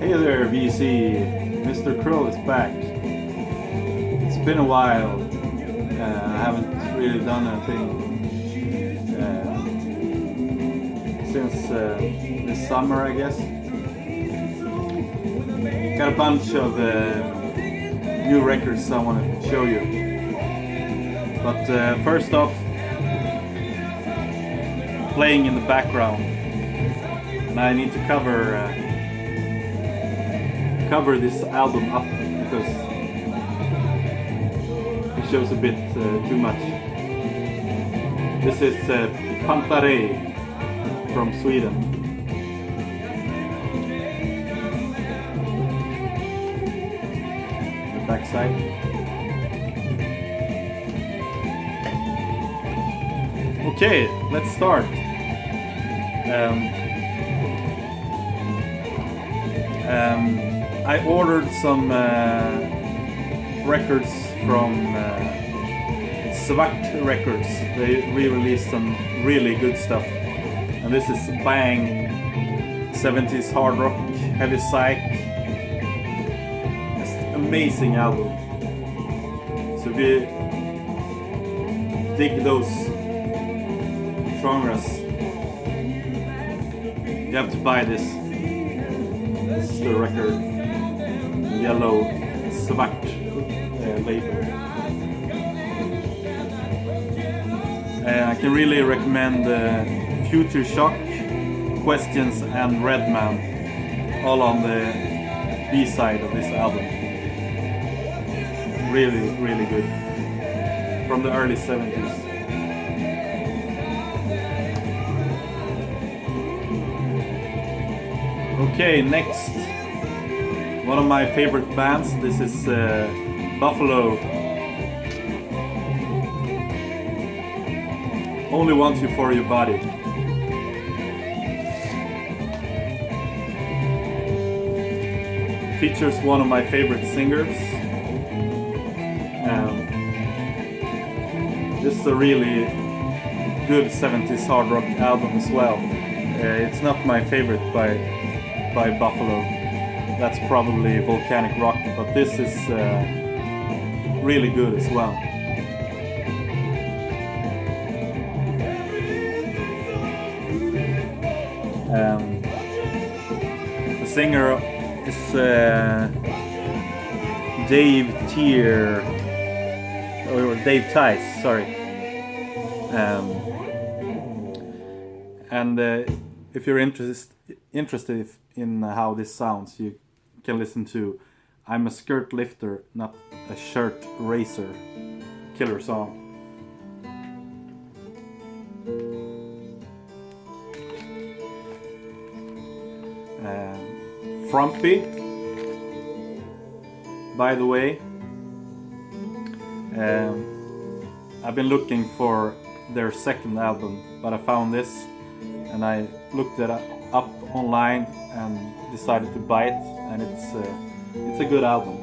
Hey there, VC. Mr. Krull is back. It's been a while. I haven't really done anything since this summer, I guess. Got a bunch of new records I want to show you. But first off, playing in the background, and I need to cover this album up because it shows a bit too much. This is Pantare from Sweden. The backside. Okay, let's start. I ordered some records from Psych Records. They re-released some really good stuff. And this is Bang, 70s hard rock, heavy psych. It's an amazing album. So if you dig those genres, you have to buy this. This is the record, yellow Svart label. I can really recommend Future Shock, Questions and Redman, all on the B-side of this album. Really, really good. From the early 70s. Okay, next, one of my favorite bands. This is Buffalo. Only Want You For Your Body. Features one of my favorite singers. This is a really good 70s hard rock album as well. It's not my favorite by Buffalo. That's probably Volcanic Rock, but this is really good as well. The singer is Dave Tice, sorry. And if you're interested in how this sounds, you can listen to I'm a Skirt Lifter, Not a Shirt Racer. Killer song. Frumpy, by the way. I've been looking for their second album, but I found this and I looked it up online and decided to buy it, and it's a good album.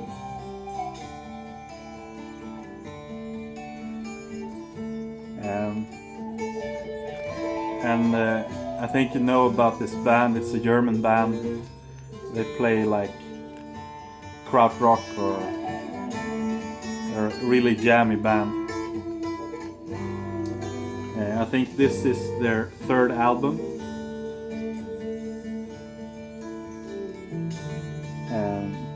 I think you know about this band. It's a German band. They play like krautrock or a really jammy band. I think this is their third album.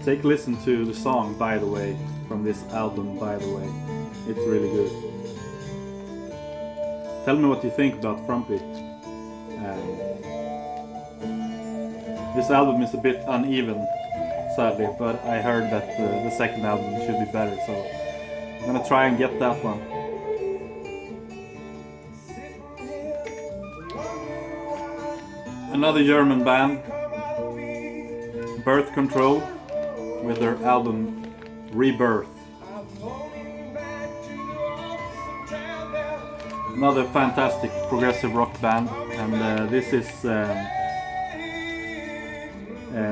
Take a listen to the song, by the way, from this album, by the way. It's really good. Tell me what you think about Frumpy. This album is a bit uneven, sadly, but I heard that the second album should be better, so I'm gonna try and get that one. Another German band, Birth Control, with their album Rebirth. Another fantastic progressive rock band, and this is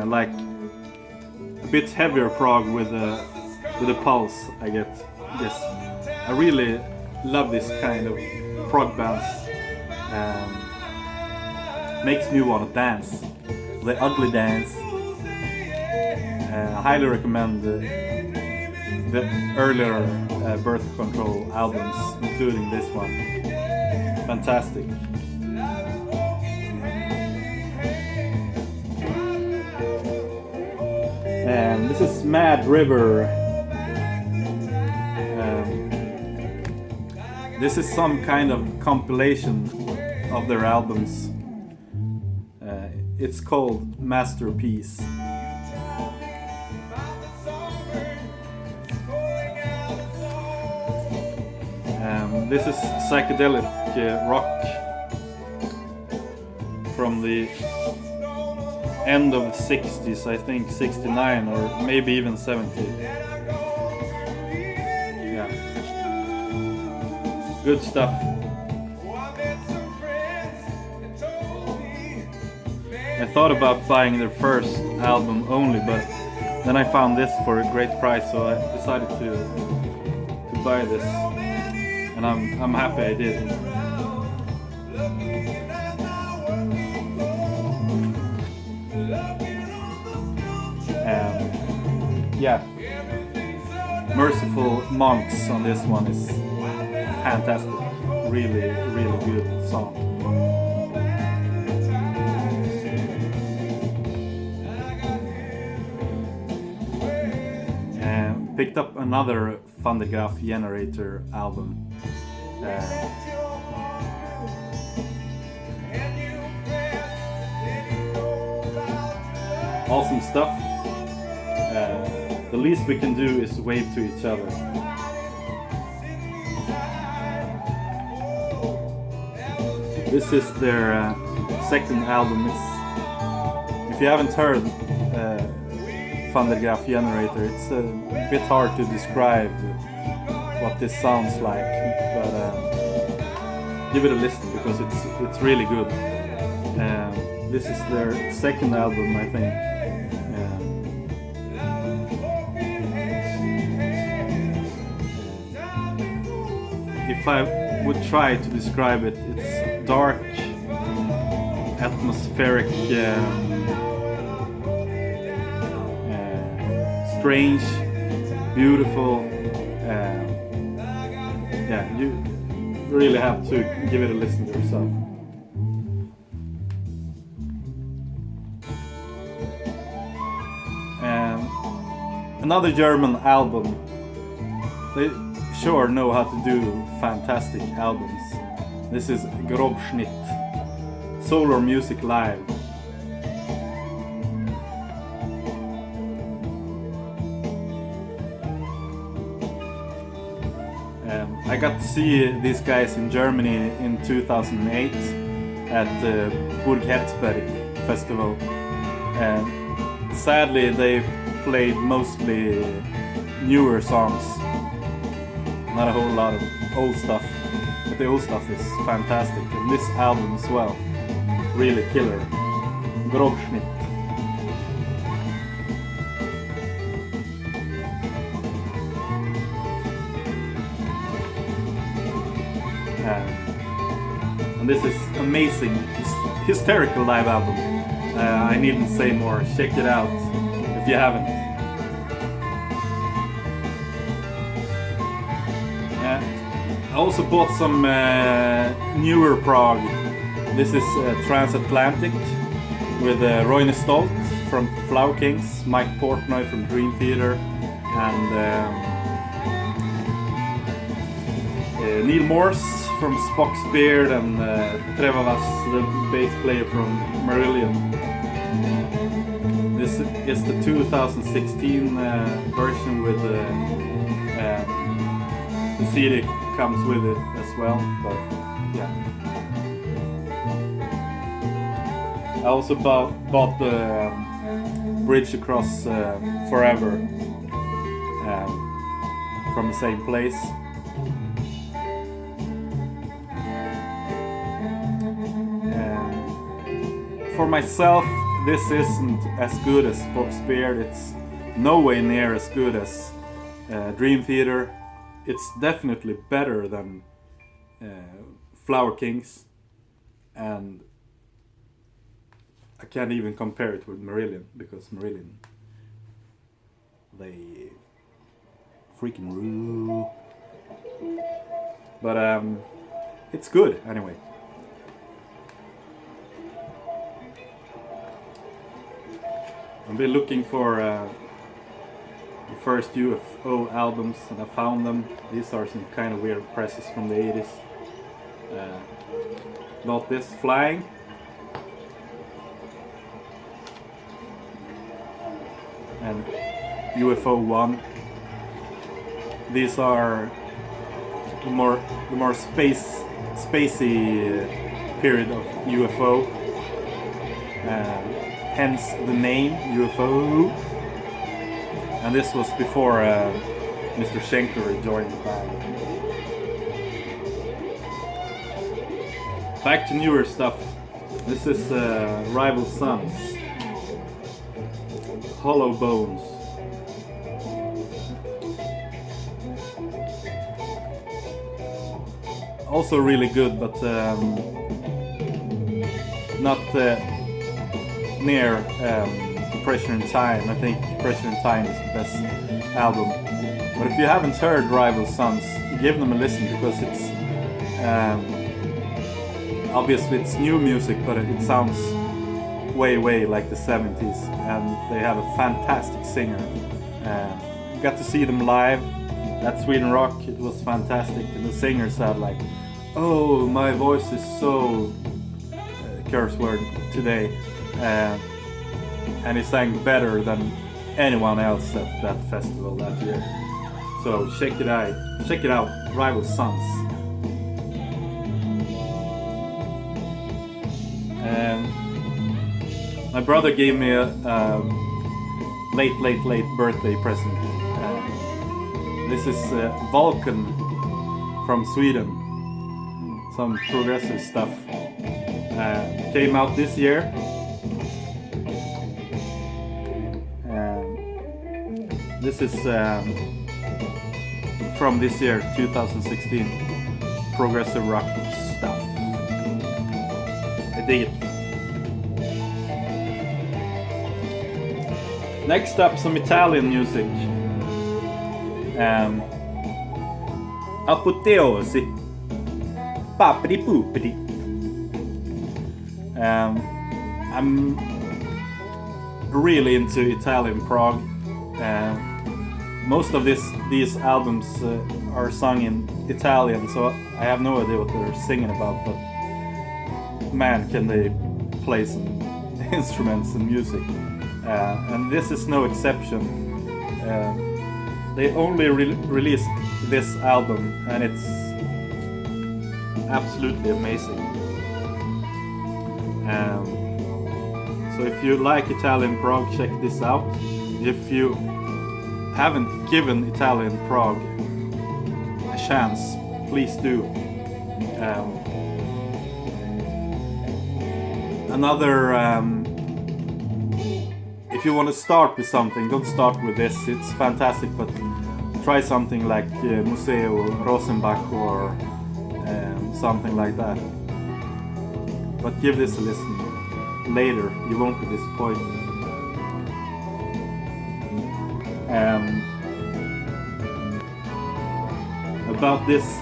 like a bit heavier prog with a pulse, I guess. I really love this kind of prog bands. Makes me want to dance, the ugly dance. I highly recommend the earlier Birth Control albums, including this one. Fantastic. And this is Mad River. This is some kind of compilation of their albums. It's called Masterpiece. This is psychedelic rock from the end of the 60s, I think 69 or maybe even 70. Yeah. Good stuff. I thought about buying their first album only, but then I found this for a great price, so I decided to buy this, and I'm happy I did. Yeah, Merciful Monks on this one is fantastic. Really, really good song. Picked up another Thundergraph Generator album. Awesome stuff. The least we can do is wave to each other. This is their second album. If you haven't heard Thundergraph Generator, it's a bit hard to describe what this sounds like, but give it a listen because it's really good. This is their second album, I think. If I would try to describe it, it's dark, atmospheric, strange, beautiful. Yeah, you really have to give it a listen to yourself. Another German album. They sure know how to do fantastic albums. This is Grobschnitt, Solar Music Live. I got to see these guys in Germany in 2008 at the Burg Herzberg festival. Sadly, they played mostly newer songs, not a whole lot of old stuff, but the old stuff is fantastic, and this album as well, really killer. Grobschnitt. And this is amazing, hysterical live album. I needn't say more. Check it out if you haven't. I also bought some newer prog. This is Transatlantic with Roine Stolt from Flower Kings, Mike Portnoy from Dream Theater, and Neil Morse from Spock's Beard, and Trevor Vass, the bass player from Marillion. This is the 2016 version with the CD comes with it as well, but yeah. I also bought the Bridge Across Forever from the same place. For myself, this isn't as good as Spock's Beard. It's no way near as good as Dream Theater. It's definitely better than Flower Kings, and I can't even compare it with Marillion, because Marillion They freaking rule. But it's good anyway. I've been looking for the first UFO albums, and I found them. These are some kind of weird presses from the 80s. Not this, Flying. And UFO 1. These are the more spacey period of UFO. Hence the name UFO. And this was before Mr. Schenker joined the band. Back to newer stuff. This is Rival Sons. Hollow Bones. Also really good, but not near Pressure in Time. I think Pressure in Time is the best album. But if you haven't heard Rival Sons, give them a listen, because it's obviously it's new music, but it sounds way like the 70s, and they have a fantastic singer. Got to see them live at Sweden Rock. It was fantastic, and the singer said like, "Oh, my voice is so curse word today," and he sang better than anyone else at that festival that year. So check it out, Rival Sons. My brother gave me a late birthday present. This is Vulcan from Sweden. Some progressive stuff. Came out this year. This is from this year, 2016. Progressive rock stuff. I dig it. Next up, some Italian music. Apoteosi. Papri Pupri. I'm really into Italian prog. Most of these albums are sung in Italian, so I have no idea what they're singing about, but man, can they play some instruments and music. And this is no exception. They only released this album, and it's absolutely amazing. So if you like Italian prog, check this out. If you haven't given Italian prog a chance, please do. If you want to start with something, don't start with this. It's fantastic, but try something like Museo Rosenbach or something like that. But give this a listen later, you won't be disappointed. About this,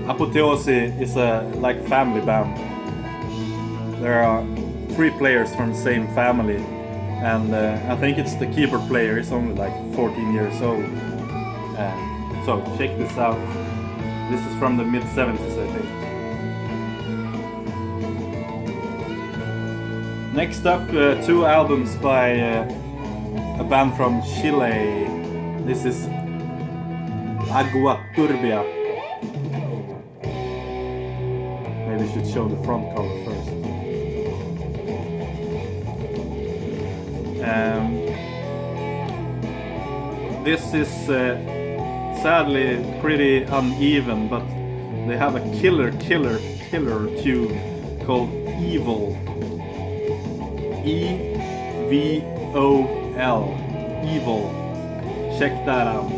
Apoteosi is like a family band. There are 3 players from the same family, and I think it's the keyboard player is only like 14 years old. So check this out. This is from the mid-70s, I think. Next up, 2 albums by a band from Chile. This is Agua Turbia. Maybe I should show the front cover first. This is sadly pretty uneven, but they have a killer tune called Evil. E-V-O-L. Evil. Check that out.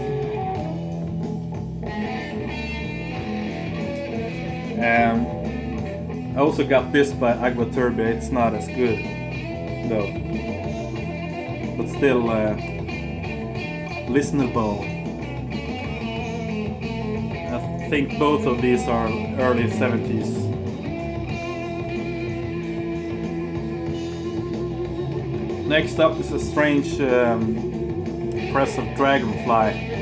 I also got this by Agua Turbia. It's not as good though. still listenable. I think both of these are early 70s. Next up is a strange press of Dragonfly.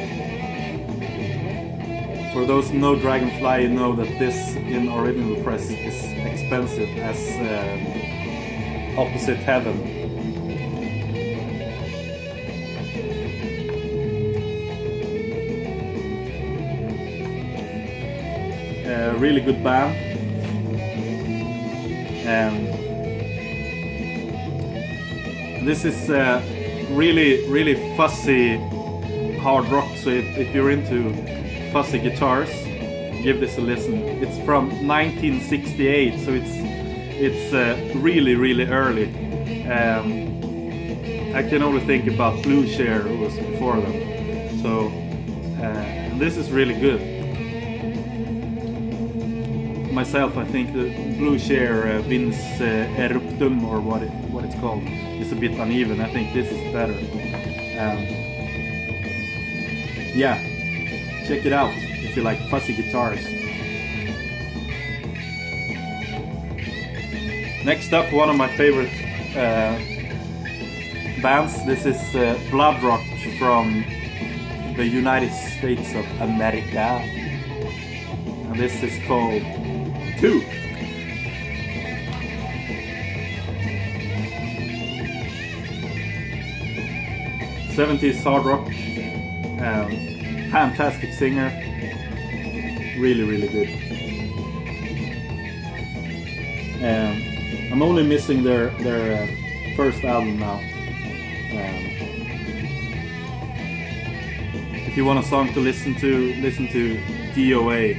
For those who know Dragonfly, you know that this in original press is expensive as Opposite Heaven. Really good band. This is really fuzzy hard rock, so if you're into fuzzy guitars, give this a listen. It's from 1968, so it's really early. I can only think about Blue Share, who was before them. So this is really good. Myself, I think the Blue Share Vince Eruptum, or what it's called, is a bit uneven. I think this is better. Yeah, check it out if you like fuzzy guitars. Next up, one of my favorite bands. This is blood rock from the United States of America, and this is called 2. '70s hard rock, fantastic singer, really good. I'm only missing their first album now. If you want a song to listen to DOA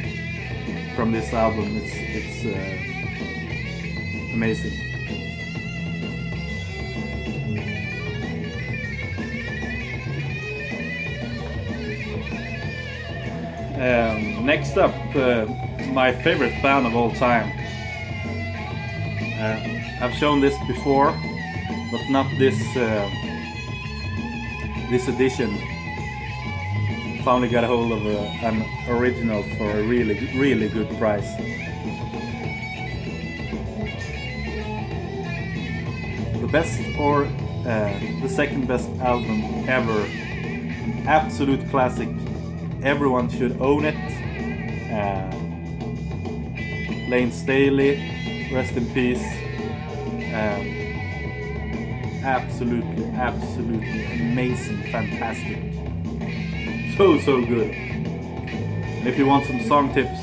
from this album. It's amazing. Next up, my favorite band of all time. I've shown this before, but not this this edition. Finally got a hold of an original for a really good price. The best or the second best album ever. Absolute classic. Everyone should own it. Lane Staley, rest in peace. Absolutely amazing, fantastic. So good. And if you want some song tips,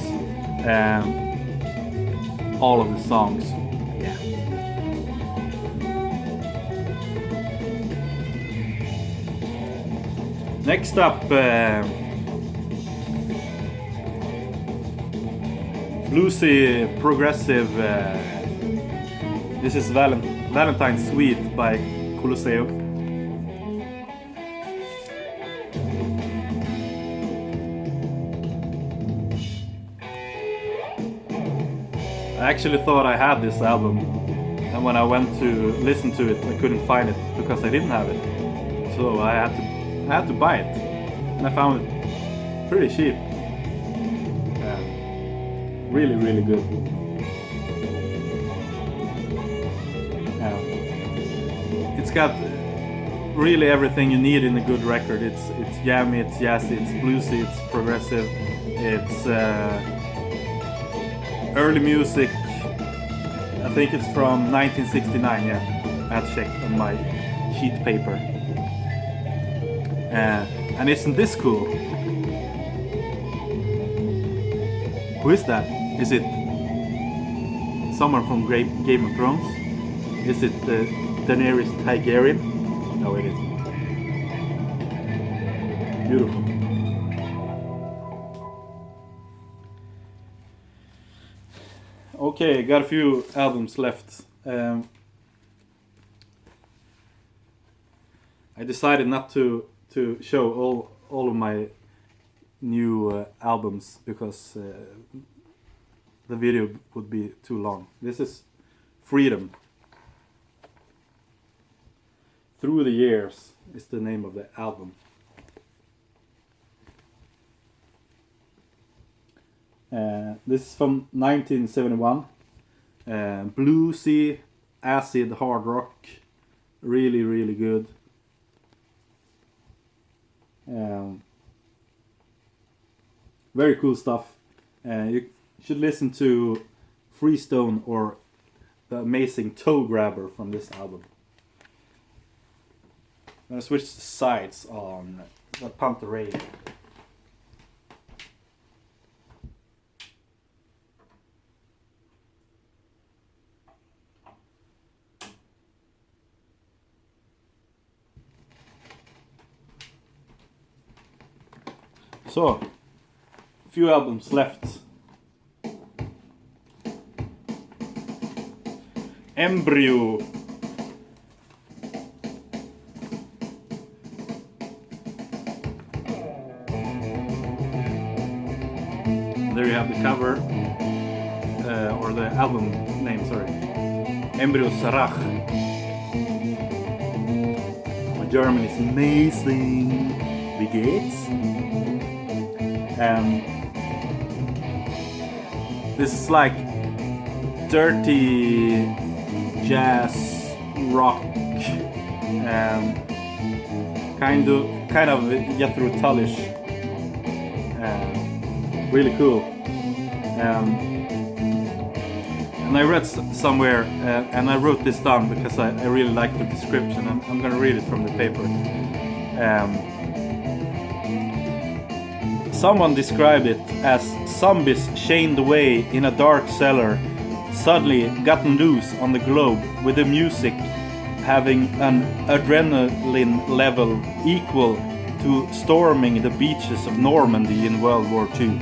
all of the songs. Yeah. Next up, bluesy progressive. This is Valentine's Suite by Colosseum. I actually thought I had this album, and when I went to listen to it, I couldn't find it because I didn't have it. So I had to buy it, and I found it pretty cheap. Really good. It's got really everything you need in a good record. It's jammy, it's jazzy, it's bluesy, it's progressive, it's early music. I think it's from 1969. Yeah, I had to check on my sheet paper. And isn't this cool? Who is that? Is it someone from Game of Thrones? Is it Daenerys Targaryen? No, it isn't. Beautiful. Okay, got a few albums left. I decided not to show all of my new albums because the video would be too long. This is Freedom. Through the Years is the name of the album. This is from 1971. Bluesy, acid hard rock. Really, really good. Very cool stuff. You should listen to Freestone or the amazing Toe Grabber from this album. I'm gonna switch the sides on the Panterei. So, a few albums left. Embryo. There you have the cover, or the album name, sorry. Embryo Sarach. My German is amazing. Wie geht's? This is like dirty jazz rock, kind of Jethro Tullish, really cool. And I read somewhere, and I wrote this down because I really like the description, and I'm gonna read it from the paper. Someone described it as zombies chained away in a dark cellar, suddenly gotten loose on the globe, with the music having an adrenaline level equal to storming the beaches of Normandy in World War II.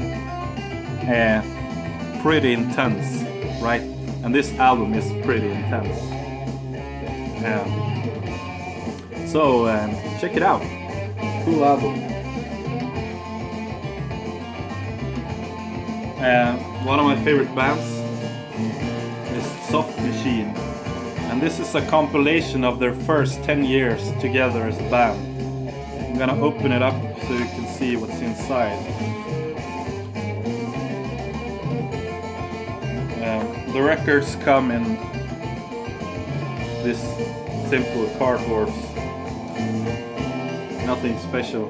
Pretty intense, right? And this album is pretty intense. So check it out. Cool album. One of my favorite bands is Soft Machine, and this is a compilation of their first 10 years together as a band. I'm gonna open it up so you can see what's inside. The records come in this simple cardboard, nothing special,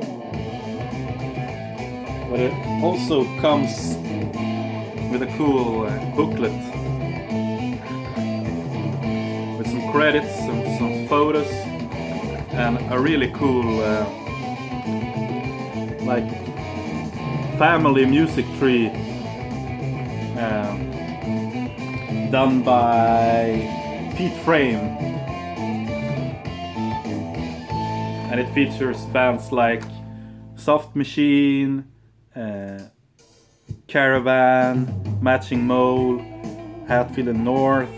but it also comes with a cool booklet with some credits and some photos and a really cool like family music tree done by Pete Frame, and it features bands like Soft Machine, Caravan, Matching Mole, Hatfield and North,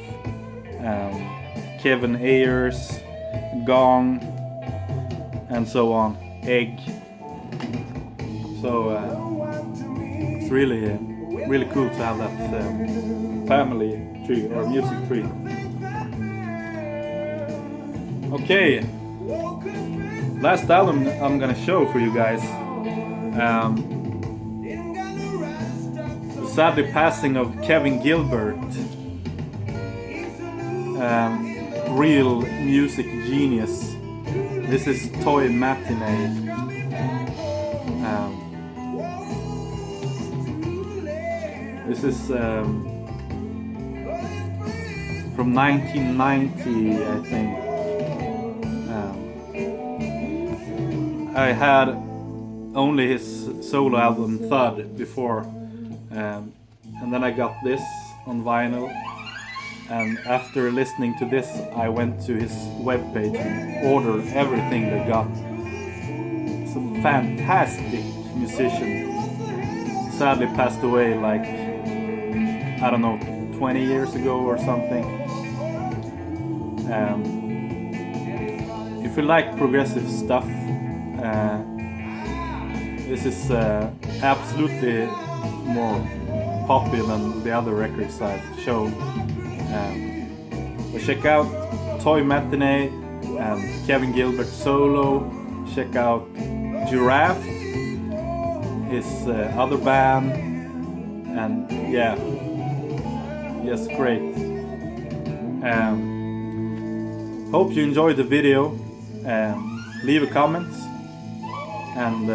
Kevin Ayers, Gong, and so on, Egg. So it's really cool to have that family tree or music tree. Okay, last album I'm gonna show for you guys. Sadly passing of Kevin Gilbert, real music genius. This is Toy Matinee. This is from 1990, I think. I had only his solo album Thud before. And then I got this on vinyl, and after listening to this I went to his webpage and ordered everything they got. It's a fantastic musician. Sadly passed away like, I don't know, 20 years ago or something. If you like progressive stuff, this is absolutely more poppy than the other records I've shown. But check out Toy Matinee, and Kevin Gilbert solo. Check out Giraffe, his other band, and yeah, just great. Hope you enjoyed the video. Leave a comment and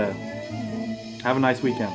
have a nice weekend.